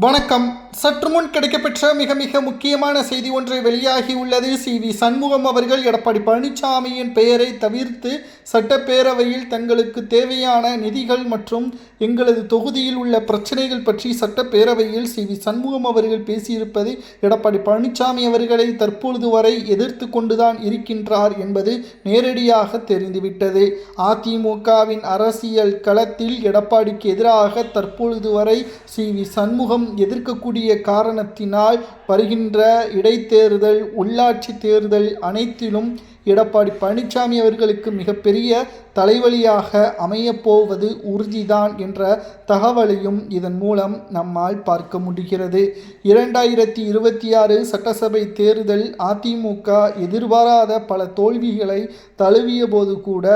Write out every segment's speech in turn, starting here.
வணக்கம். சற்று முன் கிடைக்கப்பெற்ற மிக மிக முக்கியமான செய்தி ஒன்று வெளியாகியுள்ளது. சி.வி. சண்முகம் அவர்கள் எடப்பாடி பழனிசாமியின் பெயரை தவிர்த்து சட்டப்பேரவையில் தங்களுக்கு தேவையான நிதிகள் மற்றும் எங்களது தொகுதியில் உள்ள பிரச்சனைகள் பற்றி சட்டப்பேரவையில் சி.வி. சண்முகம் அவர்கள் பேசியிருப்பது எடப்பாடி பழனிசாமி அவர்களை தற்பொழுது வரை எதிர்த்து கொண்டுதான் இருக்கின்றார் என்பது நேரடியாக தெரிந்துவிட்டது. அதிமுகவின் அரசியல் களத்தில் எடப்பாடிக்கு எதிராக தற்பொழுது வரை சி.வி. சண்முகம் எதிர்க்கக்கூடிய காரணத்தினால் வருகின்ற இடைத்தேர்தல், உள்ளாட்சி தேர்தல் அனைத்திலும் எடப்பாடி பழனிசாமி அவர்களுக்கு மிகப்பெரிய தலைவலியாக அமையப்போவது உறுதிதான் என்ற தகவலையும் இதன் மூலம் நம்மால் பார்க்க முடிகிறது. 2026 சட்டசபை தேர்தல் அதிமுக எதிர்பாராத பல தோல்விகளை தழுவிய போது கூட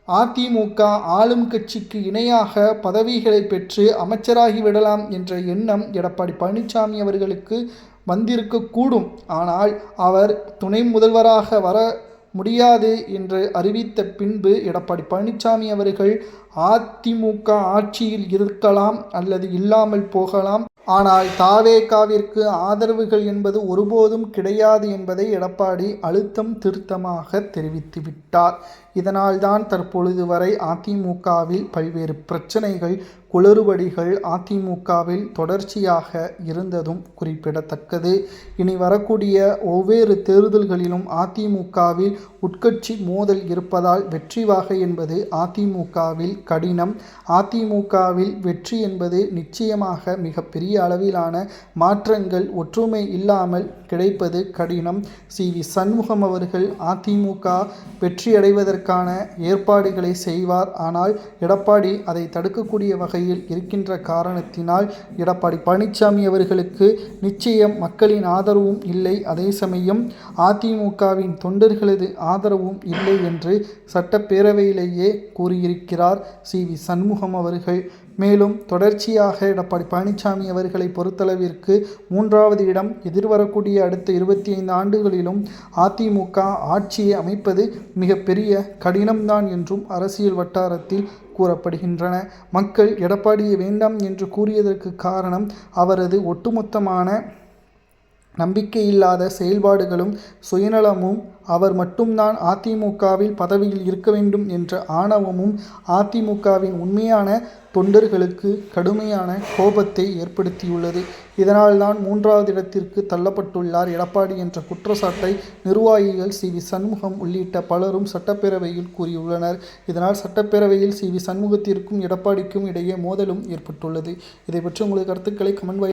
அதிமுக ஆளும் கட்சிக்கு இணையாக பதவிகளை பெற்று அமைச்சராகிவிடலாம் என்ற எண்ணம் எடப்பாடி பழனிசாமி அவர்களுக்கு வந்திருக்கக்கூடும். ஆனால் அவர் துணை முதல்வராக வர முடியாது என்று அறிவித்த பின்பு எடப்பாடி பழனிசாமி அவர்கள் அதிமுக ஆட்சியில் இருக்கலாம் அல்லது இல்லாமல் போகலாம். ஆனால் தாவேகாவிற்கு ஆதரவுகள் என்பது ஒருபோதும் கிடையாது என்பதை எடப்பாடி அழுத்தம் திருத்தமாக தெரிவித்துவிட்டார். இதனால்தான் தற்பொழுது வரை அதிமுகவில் பல்வேறு பிரச்சனைகள், குளறுபடிகள் அதிமுகவில் தொடர்ச்சியாக இருந்ததும் குறிப்பிடத்தக்கது. இனி வரக்கூடிய ஒவ்வொரு தேர்தல்களிலும் அதிமுகவில் உட்கட்சி மோதல் இருப்பதால் வெற்றி வாகை என்பது அதிமுகவில் கடினம். அதிமுகவில் வெற்றி என்பது நிச்சயமாக மிகப்பெரிய அளவிலான மாற்றங்கள் ஒற்றுமை இல்லாமல் கிடைப்பது கடினம். சி.வி. சண்முகம் அவர்கள் அதிமுக வெற்றியடைவதற்கான ஏற்பாடுகளை செய்வார். ஆனால் எடப்பாடி அதை தடுக்கக்கூடிய வகையில் இருக்கின்ற காரணத்தினால் எடப்பாடி பழனிசாமி அவர்களுக்கு நிச்சயம் மக்களின் ஆதரவும் இல்லை, அதே சமயம் அதிமுகவின் தொண்டர்களது ஆதரவும் இல்லை என்று சட்டப்பேரவையிலேயே கூறியிருக்கிறார் சி.வி. சண்முகம் அவர்கள். மேலும் தொடர்ச்சியாக எடப்பாடி பழனிசாமி அவர்களை பொறுத்தளவிற்கு 3வது இடம் எதிர்வரக்கூடிய அடுத்த 25 ஆண்டுகளிலும் அதிமுக ஆட்சியை அமைப்பது மிகப்பெரிய கடினம்தான் என்றும் அரசியல் வட்டாரத்தில் கூறப்படுகின்றன. மக்கள் எடப்பாடியை வேண்டாம் என்று கூறியதற்கு காரணம் அவரது ஒட்டுமொத்தமான நம்பிக்கையில்லாத செயல்பாடுகளும் சுயநலமும், அவர் மட்டும்தான் அதிமுகவில் பதவியில் இருக்க வேண்டும் என்ற ஆணவமும் அதிமுகவின் உண்மையான தொண்டர்களுக்கு கடுமையான கோபத்தை ஏற்படுத்தியுள்ளது. இதனால்தான் 3வது இடத்திற்கு தள்ளப்பட்டுள்ளார் எடப்பாடி என்ற குற்றச்சாட்டை நிர்வாகிகள் சி.வி. சண்முகம் உள்ளிட்ட பலரும் சட்டப்பேரவையில் கூறியுள்ளனர். இதனால் சட்டப்பேரவையில் சி.வி. சண்முகத்திற்கும் எடப்பாடிக்கும் இடையே மோதலும் ஏற்பட்டுள்ளது. இதை பற்றி உங்களது கருத்துக்களை கமெண்ட்